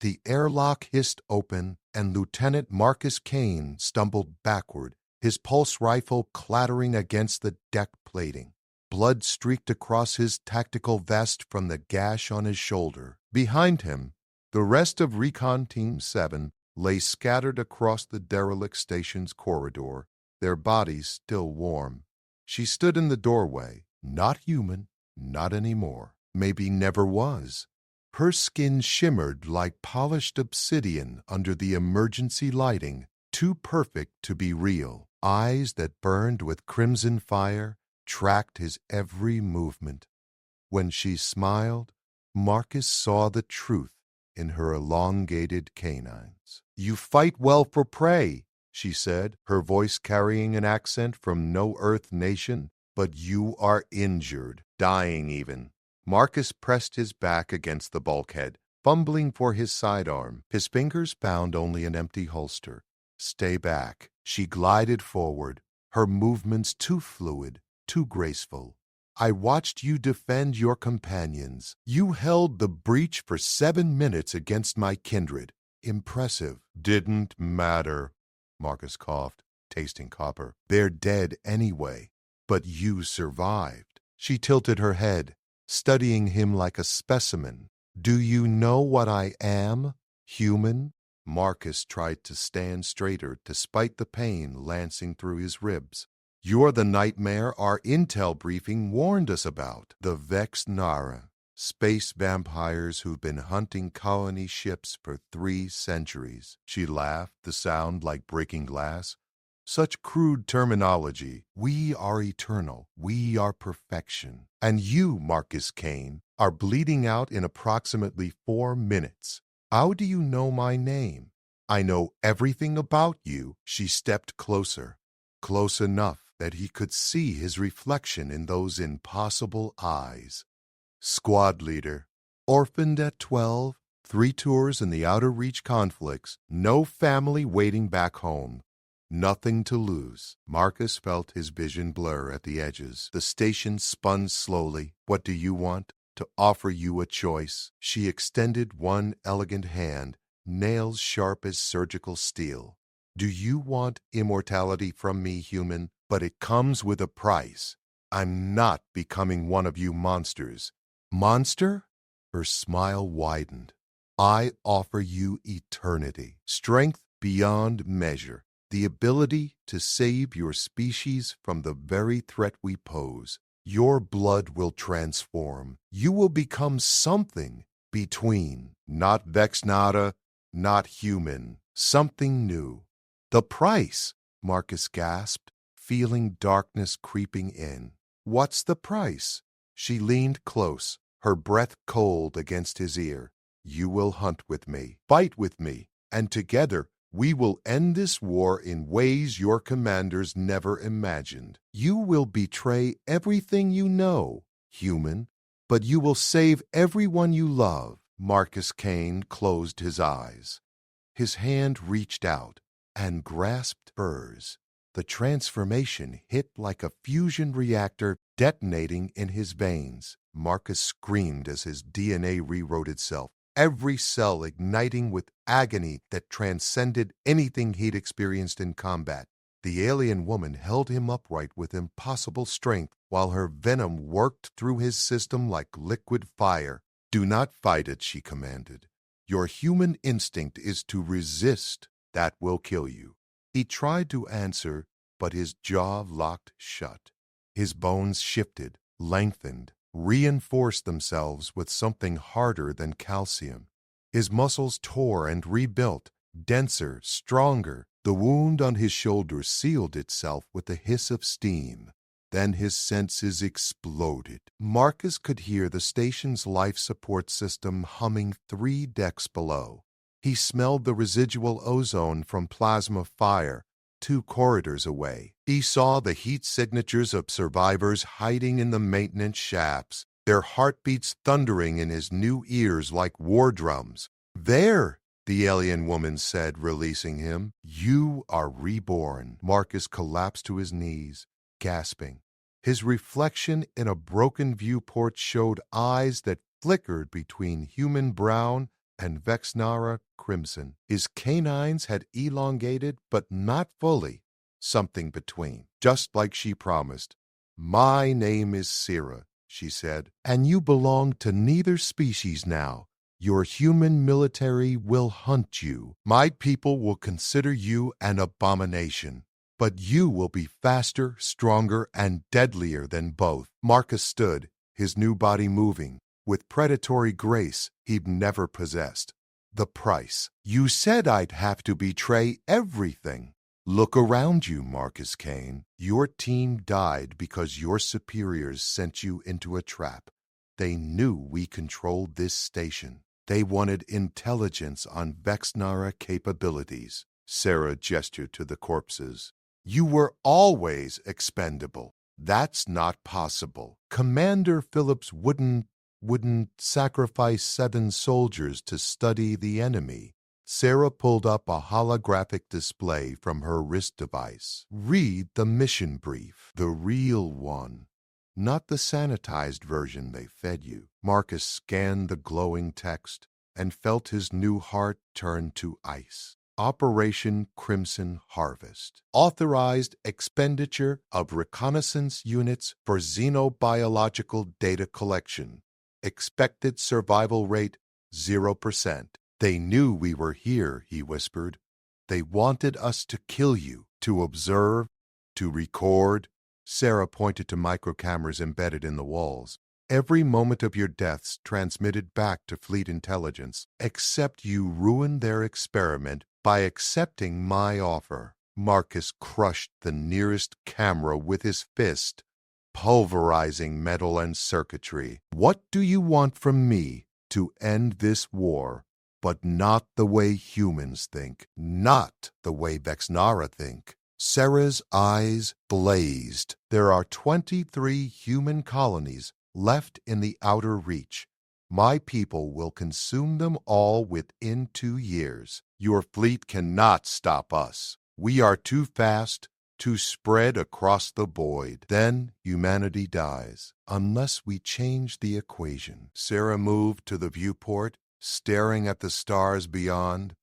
The airlock hissed open, and Lieutenant Marcus Kane stumbled backward, his pulse rifle clattering against the deck plating. Blood streaked across his tactical vest from the gash on his shoulder. Behind him, the rest of Recon Team 7 lay scattered across the derelict station's corridor, their bodies still warm. She stood in the doorway, not human, not anymore, maybe never was. Her skin shimmered like polished obsidian under the emergency lighting, too perfect to be real. Eyes that burned with crimson fire tracked his every movement. When she smiled, Marcus saw the truth in her elongated canines. "You fight well for prey," she said, her voice carrying an accent from no Earth nation, "but you are injured, dying even." Marcus pressed his back against the bulkhead, fumbling for his sidearm. His fingers found only an empty holster. "Stay back." She glided forward, her movements too fluid, too graceful. "I watched you defend your companions. You held the breach for 7 minutes against my kindred. Impressive." "Didn't matter," Marcus coughed, tasting copper. "They're dead anyway. But you survived." She tilted her head, studying him like a specimen. "Do you know what I am? Human?" Marcus tried to stand straighter despite the pain lancing through his ribs. "You're the nightmare our intel briefing warned us about. The Vex Nara, space vampires who've been hunting colony ships for 3 centuries. She laughed, the sound like breaking glass. "Such crude terminology. We are eternal. We are perfection. And you, Marcus Kane, are bleeding out in approximately 4 minutes. How do you know my name?" "I know everything about you." She stepped closer, close enough that he could see his reflection in those impossible eyes. "Squad leader. Orphaned at 12, 3 tours in the outer reach conflicts, no family waiting back home. Nothing to lose." Marcus felt his vision blur at the edges. The station spun slowly. "What do you want?" "To offer you a choice." She extended one elegant hand, nails sharp as surgical steel. "Do you want immortality from me, human? But it comes with a price. I'm not becoming one of you monsters." "Monster?" Her smile widened. "I offer you eternity, strength beyond measure, the ability to save your species from the very threat we pose. Your blood will transform. You will become something between. Not Vexnada, not human. Something new." "The price!" Marcus gasped, feeling darkness creeping in. "What's the price?" She leaned close, her breath cold against his ear. "You will hunt with me, fight with me, and together we will end this war in ways your commanders never imagined. You will betray everything you know, human, but you will save everyone you love." Marcus Kane closed his eyes. His hand reached out and grasped hers. The transformation hit like a fusion reactor detonating in his veins. Marcus screamed as his DNA rewrote itself, every cell igniting with agony that transcended anything he'd experienced in combat. The alien woman held him upright with impossible strength while her venom worked through his system like liquid fire. "Do not fight it," she commanded. "Your human instinct is to resist. That will kill you." He tried to answer, but his jaw locked shut. His bones shifted, lengthened, reinforced themselves with something harder than calcium. His muscles tore and rebuilt, denser, stronger. The wound on his shoulder sealed itself with a hiss of steam. Then his senses exploded. Marcus could hear the station's life support system humming 3 decks below. He smelled the residual ozone from plasma fire 2 corridors away. He saw the heat signatures of survivors hiding in the maintenance shafts, their heartbeats thundering in his new ears like war drums. "There," the alien woman said, releasing him. "You are reborn." Marcus collapsed to his knees, gasping. His reflection in a broken viewport showed eyes that flickered between human brown and Vexnara crimson. His canines had elongated, but not fully. Something between, just like she promised. "My name is Sira," she said, "and you belong to neither species now. Your human military will hunt you. My people will consider you an abomination. But you will be faster, stronger, and deadlier than both." Marcus stood, his new body moving, with predatory grace he'd never possessed. "The price. You said I'd have to betray everything." "Look around you, Marcus Kane. Your team died because your superiors sent you into a trap. They knew we controlled this station. They wanted intelligence on Vexnara capabilities." Sarah gestured to the corpses. "You were always expendable. That's not possible. Commander Phillips wouldn't sacrifice 7 soldiers to study the enemy." Sarah pulled up a holographic display from her wrist device. "Read the mission brief, the real one, not the sanitized version they fed you." Marcus scanned the glowing text and felt his new heart turn to ice. Operation Crimson Harvest. Authorized expenditure of reconnaissance units for xenobiological data collection. Expected survival rate 0%. "They knew we were here," he whispered. "They wanted us to kill you, to observe, to record." Sarah pointed to microcameras embedded in the walls. "Every moment of your deaths transmitted back to Fleet Intelligence, except you ruined their experiment by accepting my offer." Marcus crushed the nearest camera with his fist, pulverizing metal and circuitry. "What do you want from me? To end this war, but not the way humans think, not the way Vexnara think." Sarah's eyes blazed. "There are 23 human colonies left in the outer reach. My people will consume them all within 2 years. Your fleet cannot stop us. We are too fast to spread across the void. Then humanity dies, unless we change the equation." Sarah moved to the viewport, staring at the stars beyond.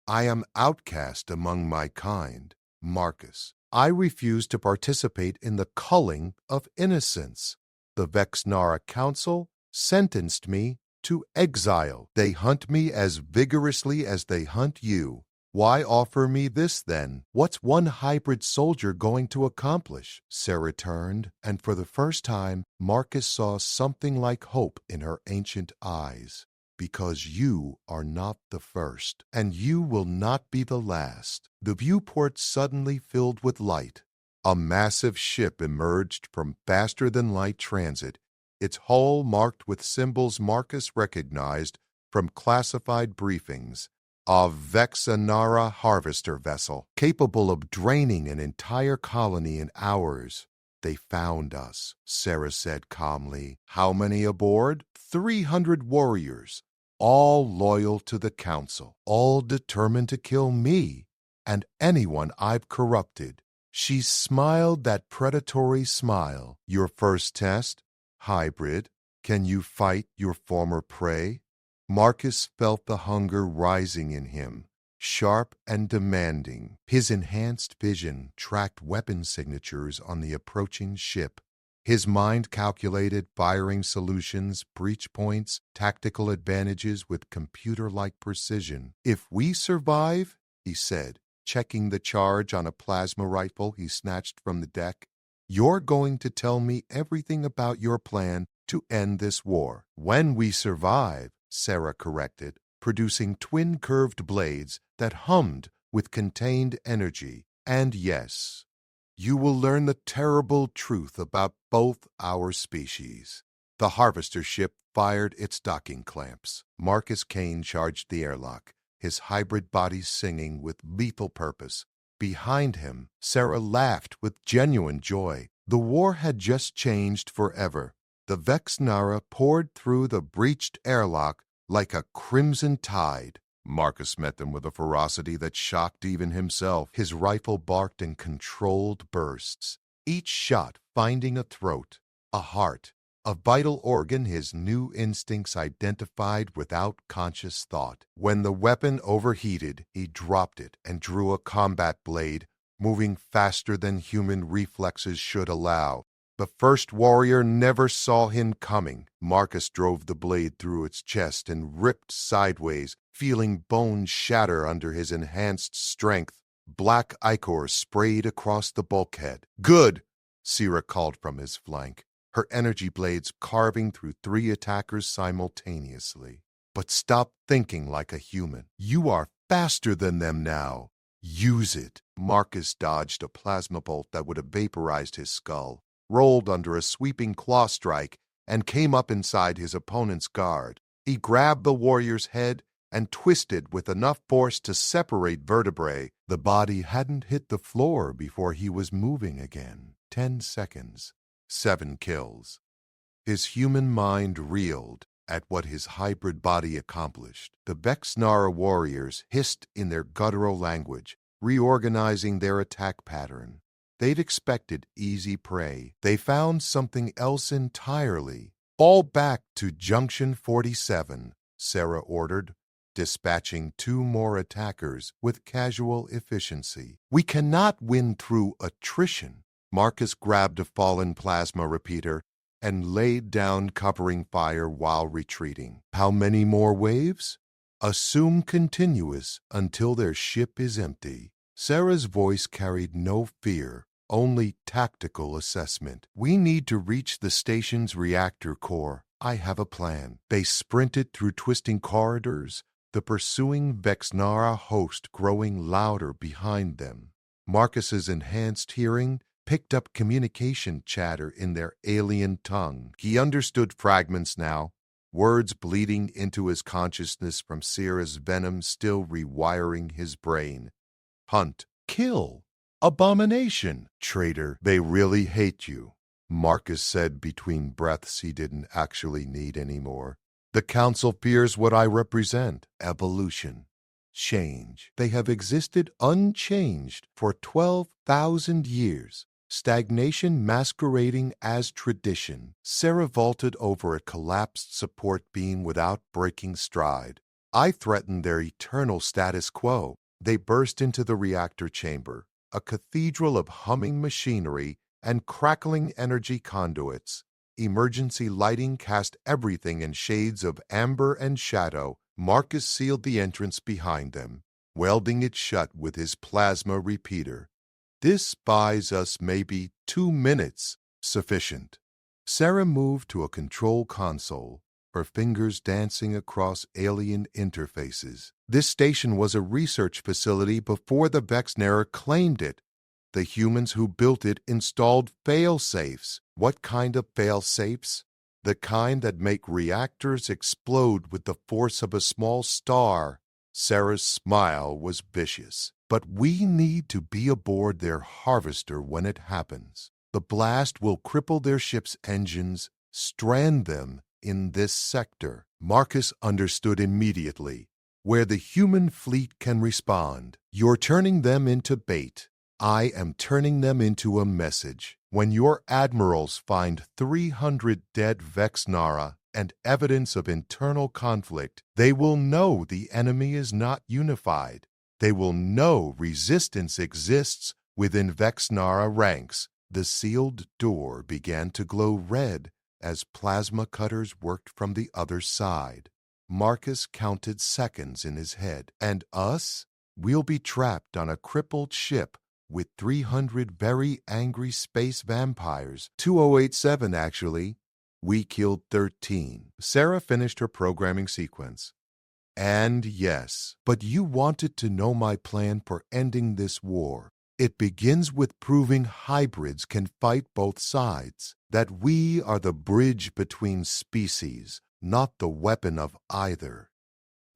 "I am outcast among my kind, Marcus. I refuse to participate in the culling of innocence. The Vexnara Council sentenced me to exile. They hunt me as vigorously as they hunt you. Why offer me this, then? What's one hybrid soldier going to accomplish?" Sarah turned, and for the first time, Marcus saw something like hope in her ancient eyes. "Because you are not the first, and you will not be the last." The viewport suddenly filled with light. A massive ship emerged from faster-than-light transit, its hull marked with symbols Marcus recognized from classified briefings. A Vexnara harvester vessel, capable of draining an entire colony in hours. "They found us," Sarah said calmly. "How many aboard?" 300 warriors, all loyal to the Council, all determined to kill me and anyone I've corrupted." She smiled that predatory smile. "Your first test? Hybrid. Can you fight your former prey?" Marcus felt the hunger rising in him, sharp and demanding. His enhanced vision tracked weapon signatures on the approaching ship. His mind calculated firing solutions, breach points, tactical advantages with computer-like precision. "If we survive," he said, checking the charge on a plasma rifle he snatched from the deck, "you're going to tell me everything about your plan to end this war." "When we survive," Sarah corrected, producing twin curved blades that hummed with contained energy. "And yes, you will learn the terrible truth about both our species." The harvester ship fired its docking clamps. Marcus Kane charged the airlock, his hybrid body singing with lethal purpose. Behind him, Sarah laughed with genuine joy. The war had just changed forever. The Vexnara poured through the breached airlock like a crimson tide. Marcus met them with a ferocity that shocked even himself. His rifle barked in controlled bursts, each shot finding a throat, a heart, a vital organ his new instincts identified without conscious thought. When the weapon overheated, he dropped it and drew a combat blade, moving faster than human reflexes should allow. The first warrior never saw him coming. Marcus drove the blade through its chest and ripped sideways, feeling bones shatter under his enhanced strength. Black ichor sprayed across the bulkhead. "Good!" Sira called from his flank, her energy blades carving through 3 attackers simultaneously. "But stop thinking like a human. You are faster than them now. Use it." Marcus dodged a plasma bolt that would have vaporized his skull, rolled under a sweeping claw strike, and came up inside his opponent's guard. He grabbed the warrior's head and twisted with enough force to separate vertebrae. The body hadn't hit the floor before he was moving again. 10 seconds. 7 kills. His human mind reeled at what his hybrid body accomplished. The Vexnara warriors hissed in their guttural language, reorganizing their attack pattern. They'd expected easy prey. They found something else entirely. "Fall back to Junction 47, Sarah ordered, dispatching 2 more attackers with casual efficiency. "We cannot win through attrition." Marcus grabbed a fallen plasma repeater and laid down covering fire while retreating. "How many more waves?" "Assume continuous until their ship is empty." Sarah's voice carried no fear, only tactical assessment. "We need to reach the station's reactor core. I have a plan." They sprinted through twisting corridors, the pursuing Vexnara host growing louder behind them. Marcus's enhanced hearing picked up communication chatter in their alien tongue. He understood fragments now, words bleeding into his consciousness from Sira's venom still rewiring his brain. "Hunt. Kill. Abomination. Traitor. They really hate you," Marcus said between breaths he didn't actually need anymore. "The Council fears what I represent. Evolution. Change. They have existed unchanged for 12,000 years. Stagnation masquerading as tradition." Sarah vaulted over a collapsed support beam without breaking stride. "I threaten their eternal status quo." They burst into the reactor chamber, a cathedral of humming machinery and crackling energy conduits. Emergency lighting cast everything in shades of amber and shadow. Marcus sealed the entrance behind them, welding it shut with his plasma repeater. "This buys us maybe 2 minutes. Sufficient." Sarah moved to a control console, her fingers dancing across alien interfaces. This station was a research facility before the Vexnara claimed it. The humans who built it installed fail-safes. What kind of fail-safes? The kind that make reactors explode with the force of a small star. Sarah's smile was vicious. "But we need to be aboard their harvester when it happens. The blast will cripple their ship's engines, strand them in this sector." Marcus understood immediately. "Where the human fleet can respond. You're turning them into bait. I am turning them into a message. When your admirals find 300 dead Vexnara and evidence of internal conflict, they will know the enemy is not unified. They will know resistance exists within Vexnara ranks." The sealed door began to glow red as plasma cutters worked from the other side. Marcus counted seconds in his head. "And us? We'll be trapped on a crippled ship with 300 very angry space vampires. 2087, actually. We killed 13. Sarah finished her programming sequence. "And yes, but you wanted to know my plan for ending this war. It begins with proving hybrids can fight both sides, that we are the bridge between species, not the weapon of either."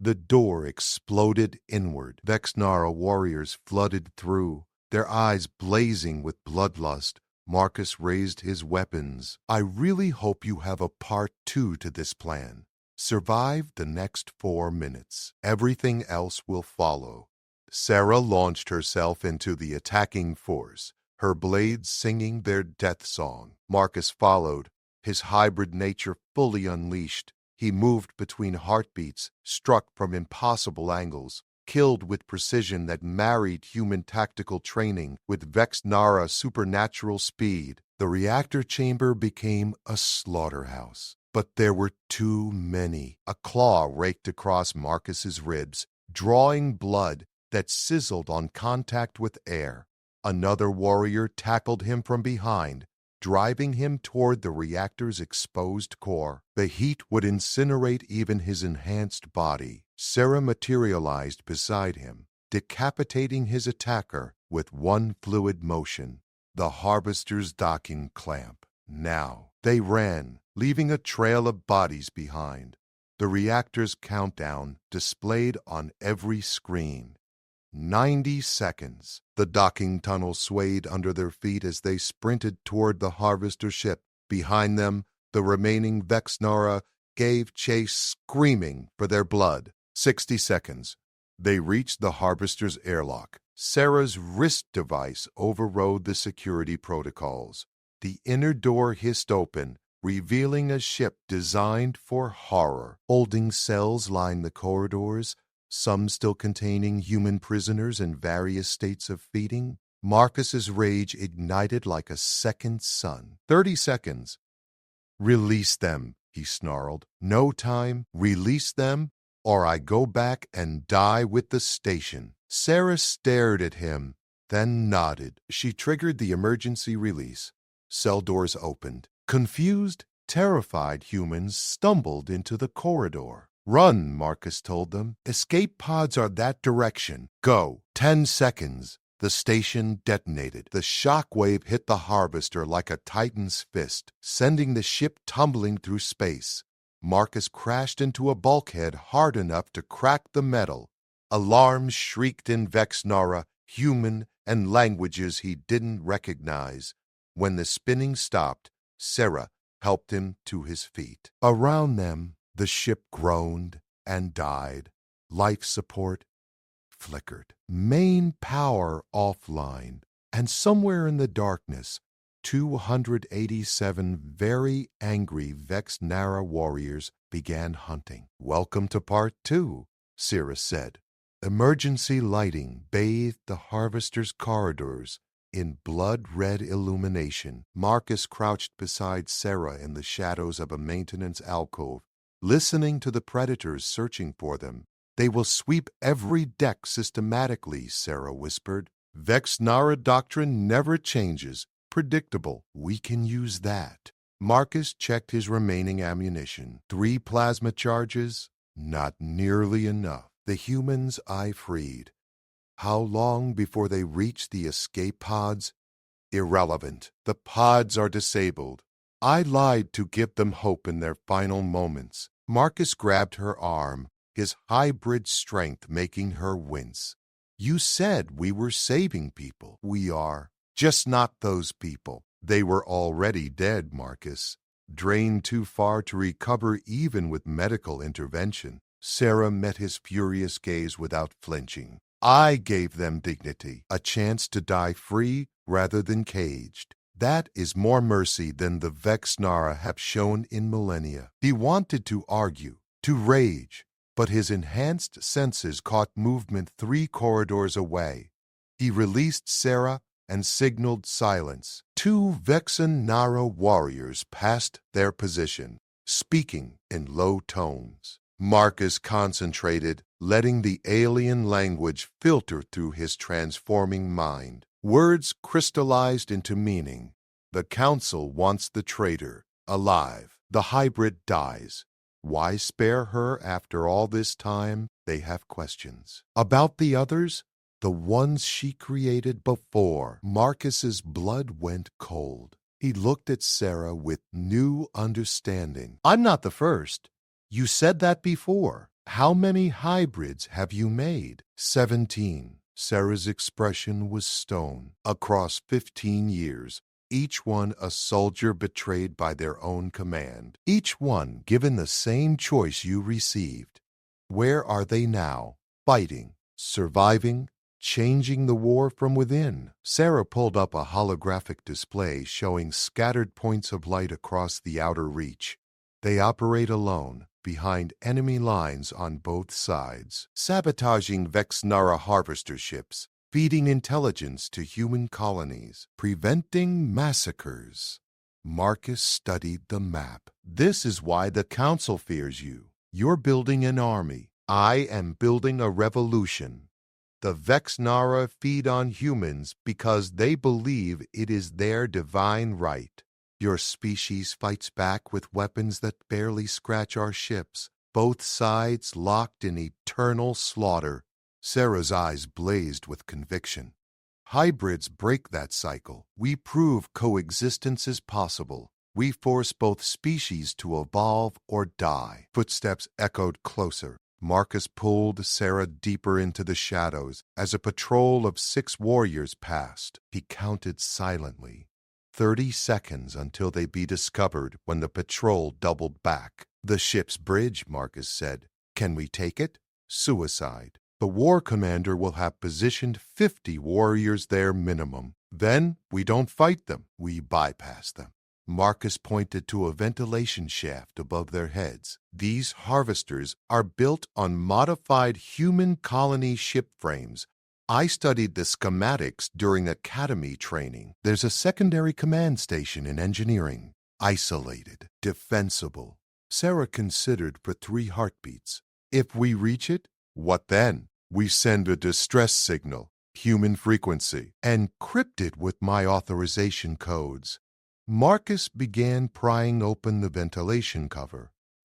The door exploded inward. Vexnara warriors flooded through, their eyes blazing with bloodlust. Marcus raised his weapons. "I really hope you have a part 2 to this plan. Survive the next 4 minutes. Everything else will follow." Sarah launched herself into the attacking force, her blades singing their death song. Marcus followed, his hybrid nature fully unleashed. He moved between heartbeats, struck from impossible angles, killed with precision that married human tactical training with Vexnara supernatural speed. The reactor chamber became a slaughterhouse. But there were too many. A claw raked across Marcus's ribs, drawing blood that sizzled on contact with air. Another warrior tackled him from behind, driving him toward the reactor's exposed core. The heat would incinerate even his enhanced body. Sarah materialized beside him, decapitating his attacker with one fluid motion, the Harvester's docking clamp. Now they ran, leaving a trail of bodies behind. The reactor's countdown displayed on every screen. 90 seconds. The docking tunnel swayed under their feet as they sprinted toward the Harvester ship. Behind them, the remaining Vexnara gave chase, screaming for their blood. 60 seconds. They reached the Harvester's airlock. Sarah's wrist device overrode the security protocols. The inner door hissed open, revealing a ship designed for horror. Holding cells lined the corridors, some still containing human prisoners in various states of feeding. Marcus's rage ignited like a second sun. 30 seconds. "Release them," he snarled. "No time. Release them, or I go back and die with the station." Sarah stared at him, then nodded. She triggered the emergency release. Cell doors opened. Confused, terrified humans stumbled into the corridor. "Run," Marcus told them. "Escape pods are that direction. Go." 10 seconds. The station detonated. The shock wave hit the Harvester like a titan's fist, sending the ship tumbling through space. Marcus crashed into a bulkhead hard enough to crack the metal. Alarms shrieked in Vexnara, human and languages he didn't recognize. When the spinning stopped, Sarah helped him to his feet. Around them, the ship groaned and died. Life support flickered. Main power offline. And somewhere in the darkness, 287 very angry Vexnara warriors began hunting. "Welcome to part 2, Sarah said. Emergency lighting bathed the Harvester's corridors in blood-red illumination. Marcus crouched beside Sarah in the shadows of a maintenance alcove, listening to the predators searching for them. "They will sweep every deck systematically," Sarah whispered. "Vexnara doctrine never changes. Predictable. We can use that." Marcus checked his remaining ammunition. 3 plasma charges? Not nearly enough. The humans I freed. How long before they reach the escape pods? Irrelevant. The pods are disabled. I lied to give them hope in their final moments. Marcus grabbed her arm, his hybrid strength making her wince. "You said we were saving people." "We are. Just not those people." "They were already dead, Marcus. Drained too far to recover even with medical intervention." Sarah met his furious gaze without flinching. "I gave them dignity, a chance to die free rather than caged. That is more mercy than the Vexnara have shown in millennia." He wanted to argue, to rage, but his enhanced senses caught movement 3 corridors away. He released Sarah and signaled silence. 2 Vexnara warriors passed their position, speaking in low tones. Marcus concentrated, letting the alien language filter through his transforming mind. Words crystallized into meaning. The Council wants the traitor alive. The hybrid dies. Why spare her after all this time? They have questions. About the others? The ones she created before. Marcus's blood went cold. He looked at Sarah with new understanding. "I'm not the first. You said that before. How many hybrids have you made?" 17. Sarah's expression was stone. "Across 15 years, each one a soldier betrayed by their own command. Each one given the same choice you received. Where are they now? Fighting, surviving, changing the war from within. Sarah pulled up a holographic display showing scattered points of light across the outer reach. They operate alone, behind enemy lines on both sides, sabotaging Vexnara harvester ships, feeding intelligence to human colonies, preventing massacres. Marcus studied the map. This is why the Council fears you. You're building an army. I am building a revolution. The Vexnara feed on humans because they believe it is their divine right. Your species fights back with weapons that barely scratch our ships, both sides locked in eternal slaughter. Sarah's eyes blazed with conviction. Hybrids break that cycle. We prove coexistence is possible. We force both species to evolve or die. Footsteps echoed closer. Marcus pulled Sarah deeper into the shadows as a patrol of 6 warriors passed. He counted silently. 30 seconds until they be discovered when the patrol doubled back. The ship's bridge, Marcus said. Can we take it? Suicide. The war commander will have positioned 50 warriors there minimum. Then we don't fight them. We bypass them. Marcus pointed to a ventilation shaft above their heads. These harvesters are built on modified human colony ship frames. I studied the schematics during academy training. There's a secondary command station in engineering. Isolated, defensible. Sarah considered for 3 heartbeats. If we reach it, what then? We send a distress signal, human frequency, encrypted with my authorization codes. Marcus began prying open the ventilation cover.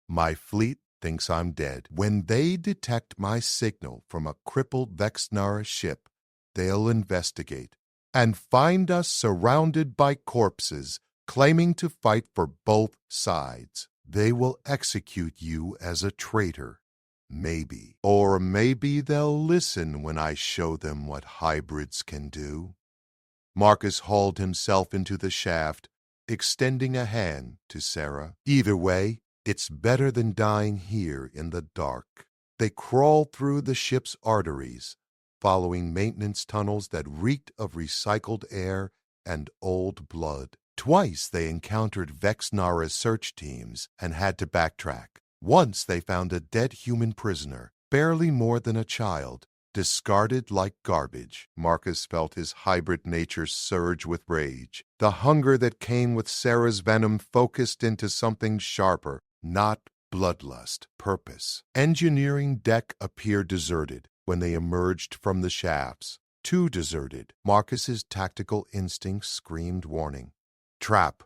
My fleet thinks I'm dead. When they detect my signal from a crippled Vexnara ship, they'll investigate and find us surrounded by corpses, claiming to fight for both sides. They will execute you as a traitor. Maybe. Or maybe they'll listen when I show them what hybrids can do. Marcus hauled himself into the shaft, extending a hand to Sarah. Either way, it's better than dying here in the dark. They crawled through the ship's arteries, following maintenance tunnels that reeked of recycled air and old blood. Twice they encountered Vexnara search teams and had to backtrack. Once they found a dead human prisoner, barely more than a child, discarded like garbage. Marcus felt his hybrid nature surge with rage. The hunger that came with Sarah's venom focused into something sharper, not bloodlust, purpose. Engineering deck appeared deserted when they emerged from the shafts. Too deserted. Marcus's tactical instincts screamed warning. Trap,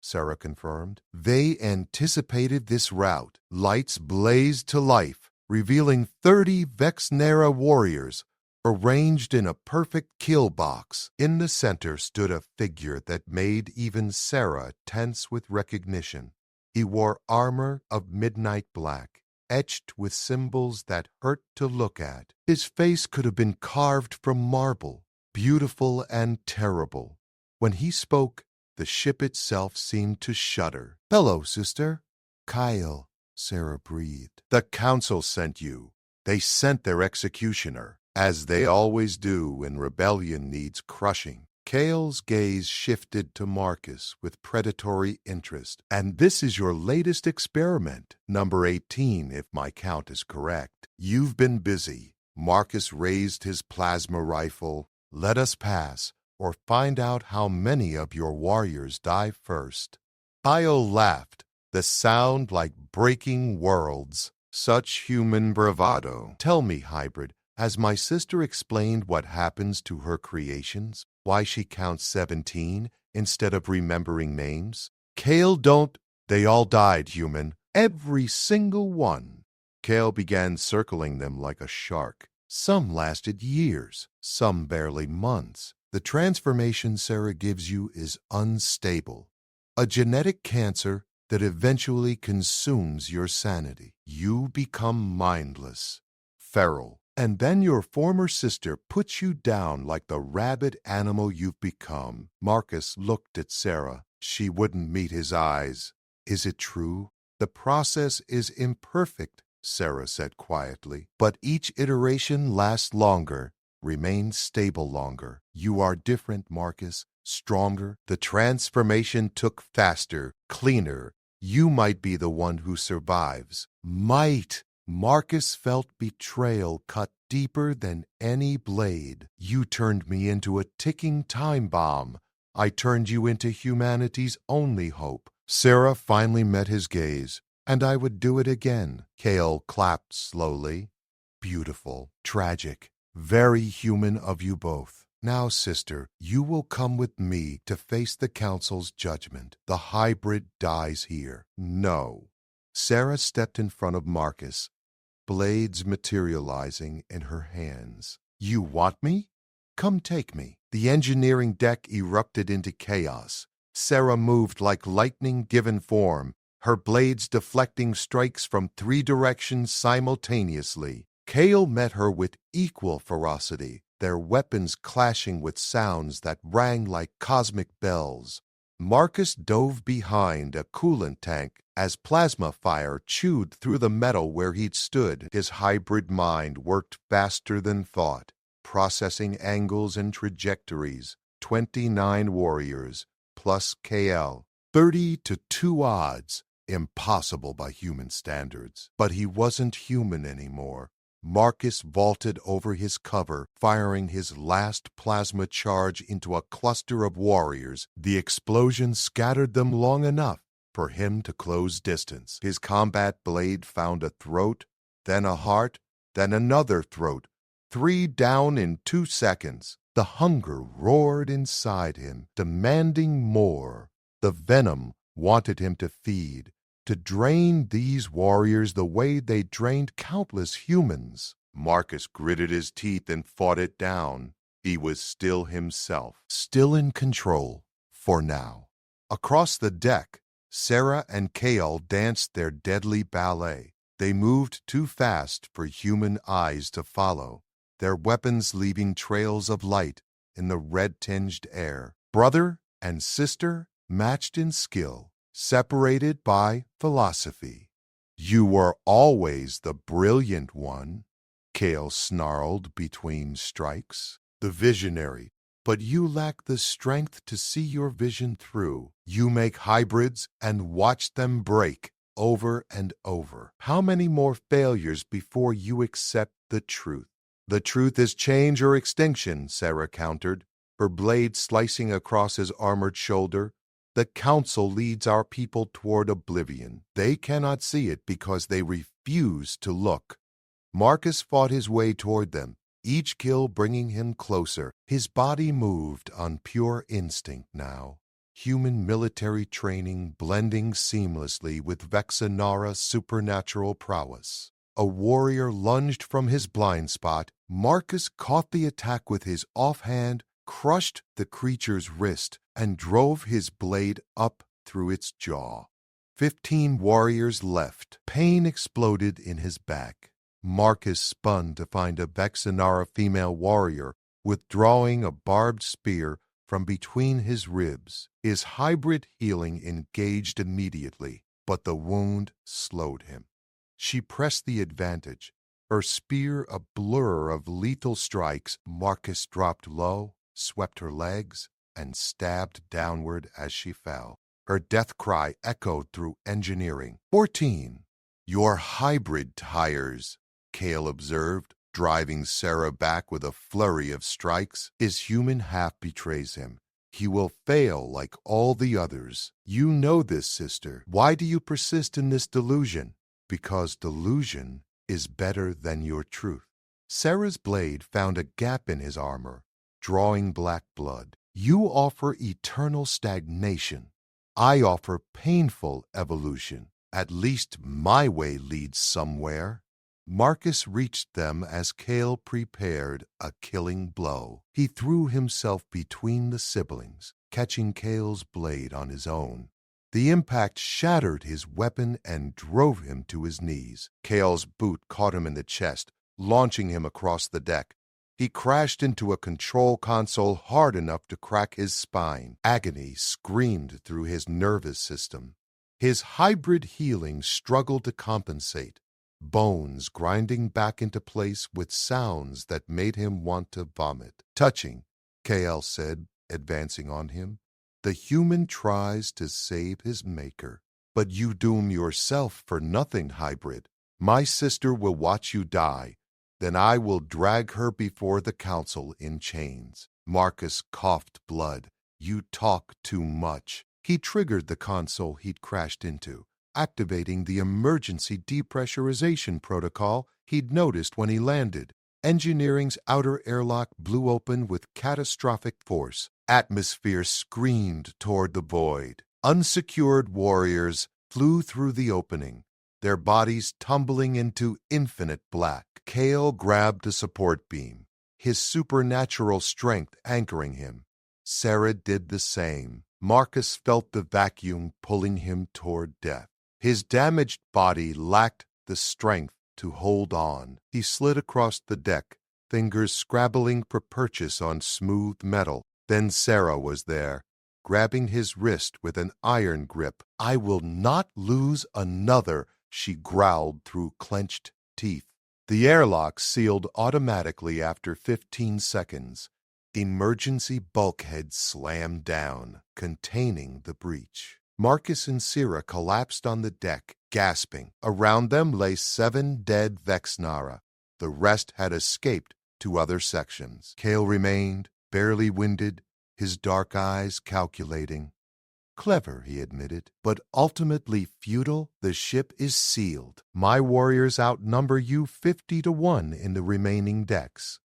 Sarah confirmed. They anticipated this route. Lights blazed to life, revealing 30 Vexnara warriors arranged in a perfect kill box. In the center stood a figure that made even Sarah tense with recognition. He wore armor of midnight black, etched with symbols that hurt to look at. His face could have been carved from marble, beautiful and terrible. When he spoke, the ship itself seemed to shudder. Hello, sister. Kyle, Sarah breathed. The Council sent you. They sent their executioner, as they always do when rebellion needs crushing. Kale's gaze shifted to Marcus with predatory interest. And this is your latest experiment, number 18, if my count is correct. You've been busy. Marcus raised his plasma rifle. Let us pass, or find out how many of your warriors die first. Kyle laughed, the sound like breaking worlds. Such human bravado. Tell me, hybrid, has my sister explained what happens to her creations? Why she counts 17 instead of remembering names? Kale, don't. They all died, human. Every single one. Kale began circling them like a shark. Some lasted years, some barely months. The transformation Sarah gives you is unstable. A genetic cancer that eventually consumes your sanity. You become mindless, feral, and then your former sister puts you down like the rabid animal you've become. Marcus looked at Sarah. She wouldn't meet his eyes. Is it true? The process is imperfect, Sarah said quietly, but each iteration lasts longer. Remain stable longer. You are different, Marcus. Stronger. The transformation took faster, cleaner. You might be the one who survives. Might. Marcus felt betrayal cut deeper than any blade. You turned me into a ticking time bomb. I turned you into humanity's only hope. Sarah finally met his gaze, and I would do it again. Cale clapped slowly. Beautiful, tragic, very human of you both. Now, sister, you will come with me to face the Council's judgment. The hybrid dies here. No. Sarah stepped in front of Marcus, blades materializing in her hands. You want me? Come take me. The engineering deck erupted into chaos. Sarah moved like lightning given form, her blades deflecting strikes from 3 directions simultaneously. Cale met her with equal ferocity, their weapons clashing with sounds that rang like cosmic bells. Marcus dove behind a coolant tank as plasma fire chewed through the metal where he'd stood. His hybrid mind worked faster than thought, processing angles and trajectories. 29 warriors, plus KL. 30-2 odds. Impossible by human standards. But he wasn't human anymore. Marcus vaulted over his cover, firing his last plasma charge into a cluster of warriors. The explosion scattered them long enough for him to close distance. His combat blade found a throat, then a heart, then another throat. 3 down in 2 seconds. The hunger roared inside him, demanding more. The venom wanted him to feed, to drain these warriors the way they drained countless humans. Marcus gritted his teeth and fought it down. He was still himself, still in control, for now. Across the deck, Sarah and Cale danced their deadly ballet. They moved too fast for human eyes to follow, their weapons leaving trails of light in the red-tinged air. Brother and sister matched in skill, separated by philosophy. You were always the brilliant one, Cale snarled between strikes. The visionary, but you lack the strength to see your vision through. You make hybrids and watch them break over and over. How many more failures before you accept the truth? The truth is change or extinction, Sarah countered, her blade slicing across his armored shoulder. The Council leads our people toward oblivion. They cannot see it because they refuse to look. Marcus fought his way toward them, each kill bringing him closer. His body moved on pure instinct now, human military training blending seamlessly with Vexenara supernatural prowess. A warrior lunged from his blind spot. Marcus caught the attack with his offhand, crushed the creature's wrist, and drove his blade up through its jaw. 15 warriors left. Pain exploded in his back. Marcus spun to find a Vexenara female warrior withdrawing a barbed spear from between his ribs. His hybrid healing engaged immediately, but the wound slowed him. She pressed the advantage, her spear a blur of lethal strikes. Marcus dropped low, swept her legs, and stabbed downward as she fell. Her death cry echoed through engineering. 14. Your hybrid tires, Cale observed, driving Sarah back with a flurry of strikes. His human half betrays him. He will fail like all the others. You know this, sister. Why do you persist in this delusion? Because delusion is better than your truth. Sarah's blade found a gap in his armor, drawing black blood. You offer eternal stagnation. I offer painful evolution. At least my way leads somewhere. Marcus reached them as Cale prepared a killing blow. He threw himself between the siblings, catching Cale's blade on his own. The impact shattered his weapon and drove him to his knees. Cale's boot caught him in the chest, launching him across the deck. He crashed into a control console hard enough to crack his spine. Agony screamed through his nervous system. His hybrid healing struggled to compensate. bones grinding back into place with sounds that made him want to vomit. "Touching," KL said, advancing on him. "The human tries to save his maker, but you doom yourself for nothing, hybrid. My sister will watch you die. Then I will drag her before the council in chains." Marcus coughed blood. "You talk too much." He triggered the console he'd crashed into, activating the emergency depressurization protocol he'd noticed when he landed. Engineering's outer airlock blew open with catastrophic force. Atmosphere screamed toward the void. Unsecured warriors flew through the opening, their bodies tumbling into infinite black. Kale grabbed a support beam, his supernatural strength anchoring him. Sarah did the same. Marcus felt the vacuum pulling him toward death. His damaged body lacked the strength to hold on. He slid across the deck, fingers scrabbling for purchase on smooth metal. Then Sarah was there, grabbing his wrist with an iron grip. "I will not lose another," she growled through clenched teeth. The airlock sealed automatically after 15 seconds. Emergency bulkheads slammed down, containing the breach. Marcus and Sira collapsed on the deck, gasping. Around them lay 7 dead Vexnara. The rest had escaped to other sections. Kale remained, barely winded, his dark eyes calculating. "Clever," he admitted, "but ultimately futile. The ship is sealed. My warriors outnumber you 50-1 in the remaining decks.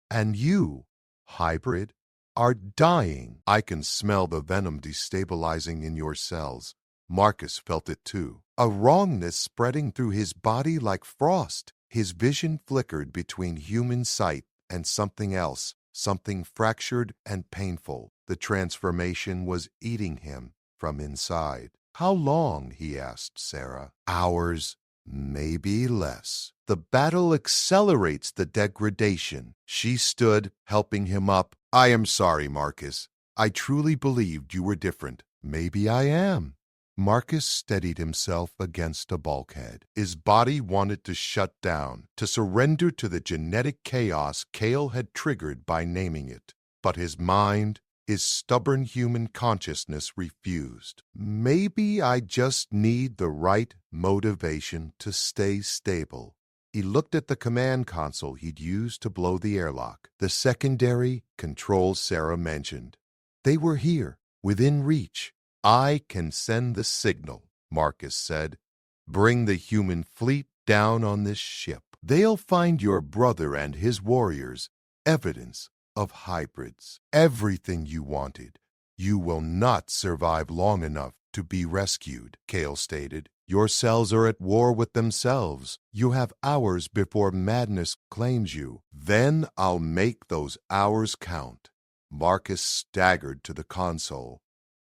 And you, hybrid, are dying. I can smell the venom destabilizing in your cells." Marcus felt it too, a wrongness spreading through his body like frost. His vision flickered between human sight and something else, something fractured and painful. The transformation was eating him from inside. "How long?" he asked Sarah. "Hours, maybe less. The battle accelerates the degradation." She stood, helping him up. "I am sorry, Marcus. I truly believed you were different." "Maybe I am." Marcus steadied himself against a bulkhead. His body wanted to shut down, to surrender to the genetic chaos Kale had triggered by naming it. But his mind, his stubborn human consciousness refused. "Maybe I just need the right motivation to stay stable." He looked at the command console he'd used to blow the airlock. The secondary controls Sarah mentioned. They were here, within reach. "I can send the signal," Marcus said. "Bring the human fleet down on this ship. They'll find your brother and his warriors, evidence of hybrids. Everything you wanted. You will not survive long enough to be rescued," Kale stated. "Your cells are at war with themselves. You have hours before madness claims you. Then I'll make those hours count." Marcus staggered to the console,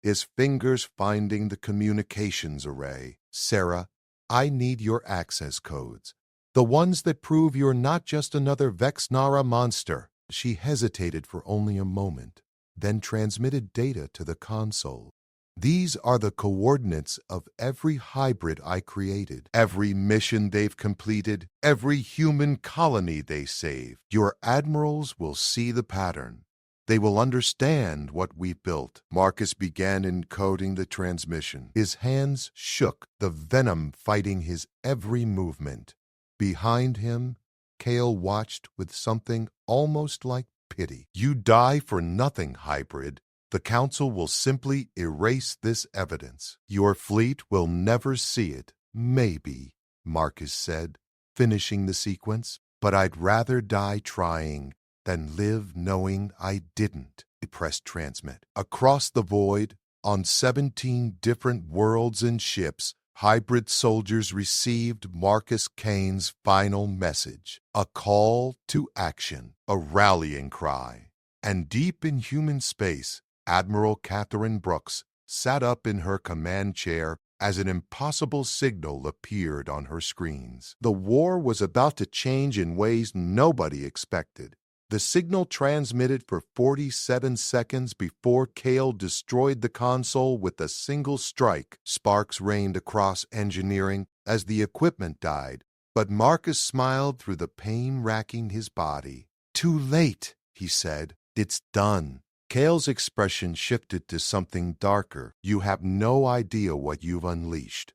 his fingers finding the communications array. "Sarah, I need your access codes. The ones that prove you're not just another Vexnara monster." She hesitated for only a moment, then transmitted data to the console. "These are the coordinates of every hybrid I created, every mission they've completed, every human colony they saved. Your admirals will see the pattern. They will understand what we built." Marcus began encoding the transmission. His hands shook, the venom fighting his every movement. Behind him, Kale watched with something almost like pity. "You die for nothing, hybrid. The Council will simply erase this evidence. Your fleet will never see it." "Maybe," Marcus said, finishing the sequence. "But I'd rather die trying than live knowing I didn't." He pressed transmit. Across the void, on 17 different worlds and ships, hybrid soldiers received Marcus Kane's final message. A call to action, a rallying cry. And deep in human space, Admiral Catherine Brooks sat up in her command chair as an impossible signal appeared on her screens. The war was about to change in ways nobody expected. The signal transmitted for 47 seconds before Kale destroyed the console with a single strike. Sparks rained across engineering as the equipment died, But Marcus smiled through the pain racking his body. "Too late," he said. "It's done." Kale's expression shifted to something darker. "You have no idea what you've unleashed.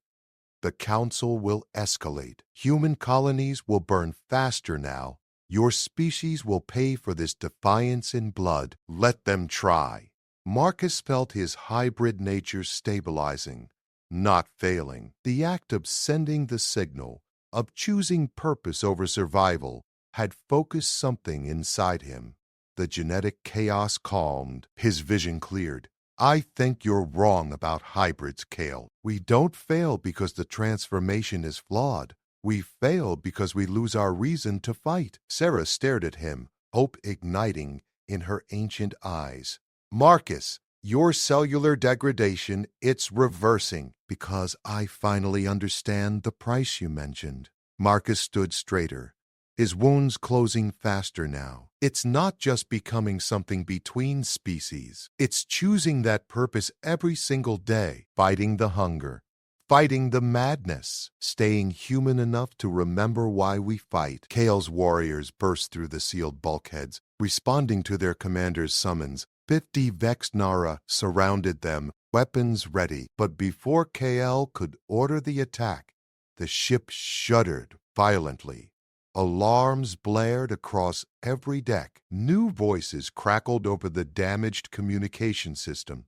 The council will escalate. Human colonies will burn faster now. Your species will pay for this defiance in blood. Let them try." Marcus felt his hybrid nature stabilizing, not failing. The act of sending the signal, of choosing purpose over survival, had focused something inside him. The genetic chaos calmed. His vision cleared. "I think you're wrong about hybrids, Kale. We don't fail because the transformation is flawed. We fail because we lose our reason to fight." Sarah stared at him, hope igniting in her ancient eyes. "Marcus, your cellular degradation, it's reversing." "Because I finally understand the price you mentioned." Marcus stood straighter, his wounds closing faster now. "It's not just becoming something between species. It's choosing that purpose every single day, fighting the hunger, fighting the madness, staying human enough to remember why we fight." Kale's warriors burst through the sealed bulkheads, responding to their commander's summons. 50 Vex Nara surrounded them, weapons ready. But before Kale could order the attack, the ship shuddered violently. Alarms blared across every deck. New voices crackled over the damaged communication system.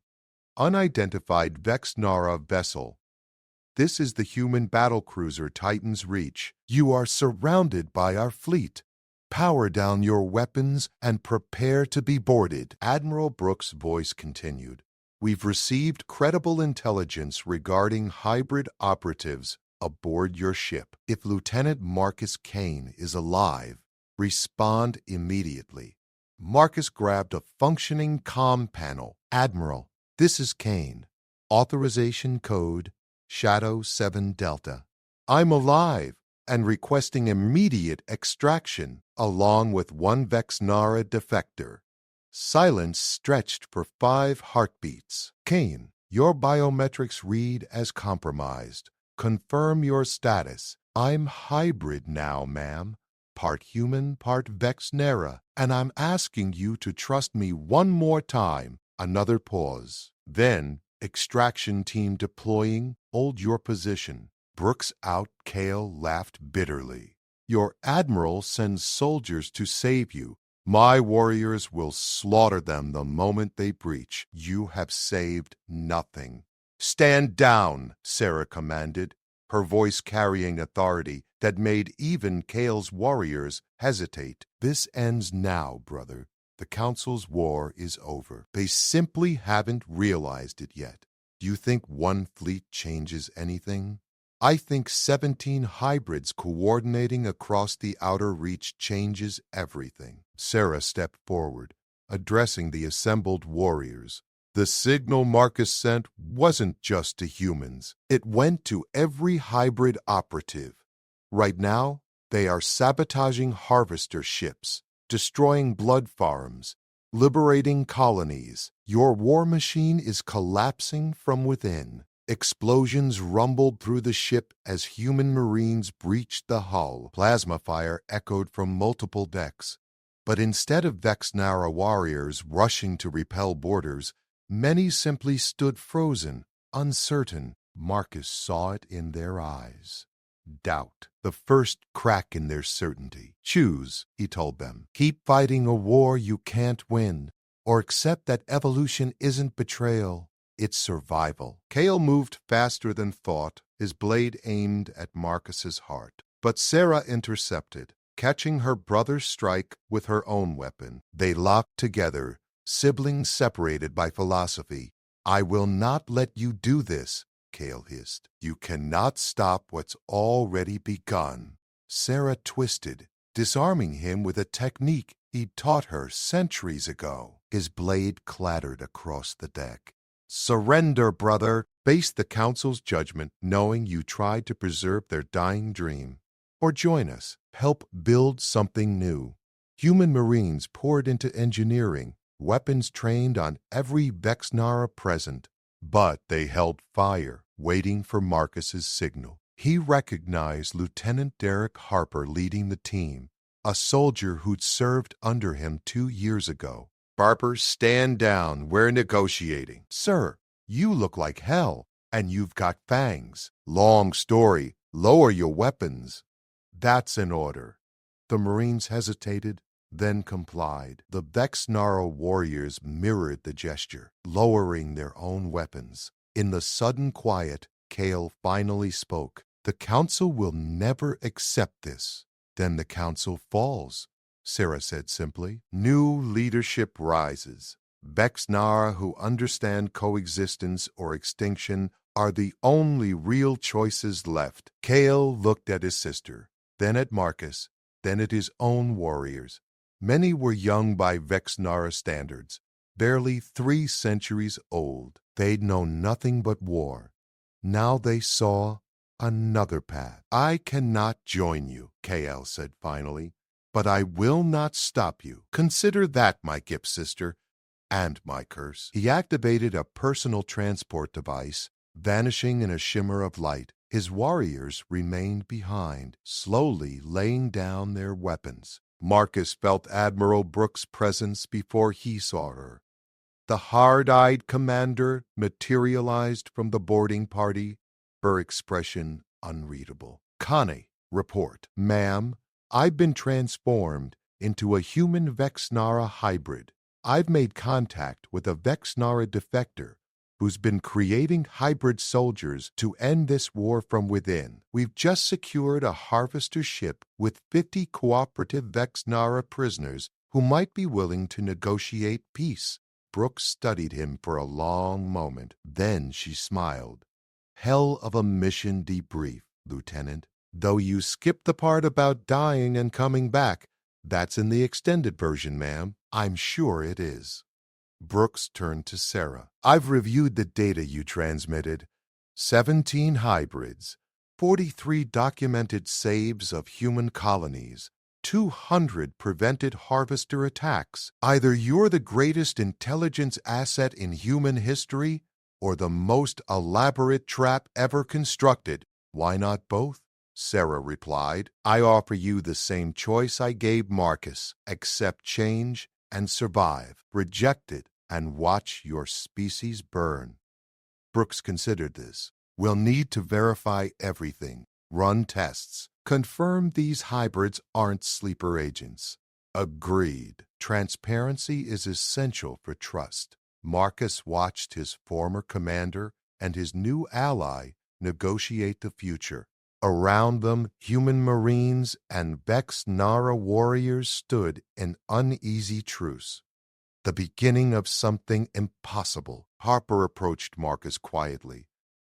"Unidentified Vex Nara vessel. This is the human battlecruiser Titan's Reach. You are surrounded by our fleet. Power down your weapons and prepare to be boarded." Admiral Brooks' voice continued. "We've received credible intelligence regarding hybrid operatives aboard your ship. If Lieutenant Marcus Kane is alive, respond immediately." Marcus grabbed a functioning comm panel. "Admiral, this is Kane. Authorization code Shadow 7 Delta. I'm alive and requesting immediate extraction, along with 1 Vex Nara defector." Silence stretched for 5 heartbeats. "Kane, your biometrics read as compromised. Confirm your status." "I'm hybrid now, ma'am. Part human, part Vex Nara, and I'm asking you to trust me one more time." Another pause. Then, "Extraction team deploying. Hold your position." Brooks out. Kale laughed bitterly. "Your admiral sends soldiers to save you. My warriors will slaughter them the moment they breach. You have saved nothing." "Stand down," Sarah commanded, her voice carrying authority that made even Kale's warriors hesitate. "This ends now, brother. The Council's war is over. They simply haven't realized it yet. Do you think 1 fleet changes anything? I think 17 hybrids coordinating across the outer reach changes everything." Sarah stepped forward, addressing the assembled warriors. "The signal Marcus sent wasn't just to humans. It went to every hybrid operative. Right now, they are sabotaging harvester ships, destroying blood farms, liberating colonies. Your war machine is collapsing from within." Explosions rumbled through the ship as human marines breached the hull. Plasma fire echoed from multiple decks. But instead of Vex Nara warriors rushing to repel boarders, many simply stood frozen, uncertain. Marcus saw it in their eyes. Doubt, the first crack in their certainty. "Choose," he told them. "Keep fighting a war you can't win, or accept that evolution isn't betrayal. It's survival." Kale moved faster than thought, his blade aimed at Marcus's heart. But Sarah intercepted, catching her brother's strike with her own weapon. They locked together, siblings separated by philosophy. "I will not let you do this," Kale hissed. "You cannot stop what's already begun." Sarah twisted, disarming him with a technique he'd taught her centuries ago. His blade clattered across the deck. "Surrender, brother. Face the Council's judgment, knowing you tried to preserve their dying dream. Or join us. Help build something new." Human Marines poured into engineering, weapons trained on every Vex Nara present. But they held fire, waiting for Marcus's signal. He recognized Lieutenant Derek Harper leading the team, a soldier who'd served under him 2 years ago. "Harper, stand down. We're negotiating." "Sir, you look like hell, and you've got fangs." "Long story. Lower your weapons." "That's an order." The Marines hesitated, then complied. The Vexnara warriors mirrored the gesture, lowering their own weapons. In the sudden quiet, Kale finally spoke. "The Council will never accept this." "Then the Council falls," Sarah said simply. "New leadership rises. Vexnara who understand coexistence or extinction are the only real choices left." Kale looked at his sister, then at Marcus, then at his own warriors. Many were young by Vexnara standards, barely 3 centuries old. They'd known nothing but war. Now they saw another path. "I cannot join you," Kael said finally, "but I will not stop you. Consider that my gift, sister, and my curse." He activated a personal transport device, vanishing in a shimmer of light. His warriors remained behind, slowly laying down their weapons. Marcus felt Admiral Brooks' presence before he saw her. The hard-eyed commander materialized from the boarding party, her expression unreadable. "Connie, report." "Ma'am, I've been transformed into a human Vexnara hybrid. I've made contact with a Vexnara defector who's been creating hybrid soldiers to end this war from within. We've just secured a harvester ship with 50 cooperative Vexnara prisoners who might be willing to negotiate peace." Brooks studied him for a long moment. Then she smiled. "Hell of a mission debrief, Lieutenant. Though you skipped the part about dying and coming back. That's in the extended version, ma'am." "I'm sure it is." Brooks turned to Sarah. "I've reviewed the data you transmitted. 17 hybrids, 43 documented saves of human colonies, 200 prevented harvester attacks. Either you're the greatest intelligence asset in human history or the most elaborate trap ever constructed. Why not both?" Sarah replied. "I offer you the same choice I gave Marcus. Accept change and survive. Reject it and watch your species burn." Brooks considered this. "We'll need to verify everything, run tests, confirm these hybrids aren't sleeper agents." "Agreed. Transparency is essential for trust." Marcus watched his former commander and his new ally negotiate the future. Around them, human Marines and Vexnara warriors stood in uneasy truce. The beginning of something impossible. Harper approached Marcus quietly.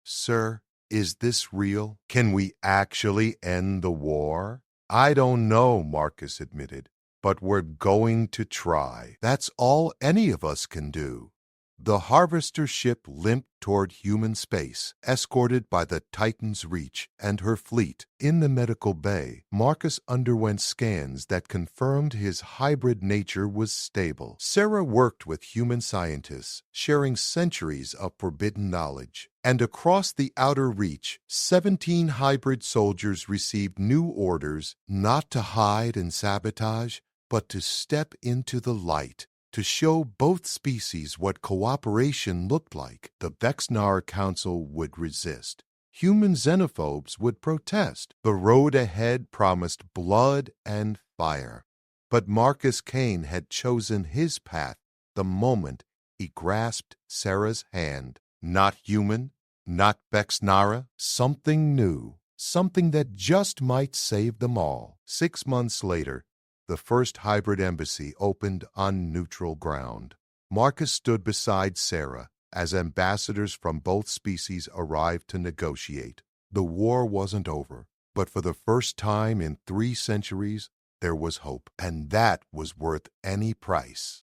"Sir, is this real? Can we actually end the war?" "I don't know," Marcus admitted, "but we're going to try. That's all any of us can do." The harvester ship limped toward human space, escorted by the Titan's Reach and her fleet. In the medical bay, Marcus underwent scans that confirmed his hybrid nature was stable. Sarah worked with human scientists, sharing centuries of forbidden knowledge. And across the outer reach, 17 hybrid soldiers received new orders not to hide and sabotage, but to step into the light, to show both species what cooperation looked like. The Vexnara Council would resist. Human xenophobes would protest. The road ahead promised blood and fire. But Marcus Kane had chosen his path the moment he grasped Sarah's hand. Not human, not Vexnara, something new, something that just might save them all. 6 months later, the first hybrid embassy opened on neutral ground. Marcus stood beside Sarah as ambassadors from both species arrived to negotiate. The war wasn't over, but for the first time in 3 centuries, there was hope, and that was worth any price.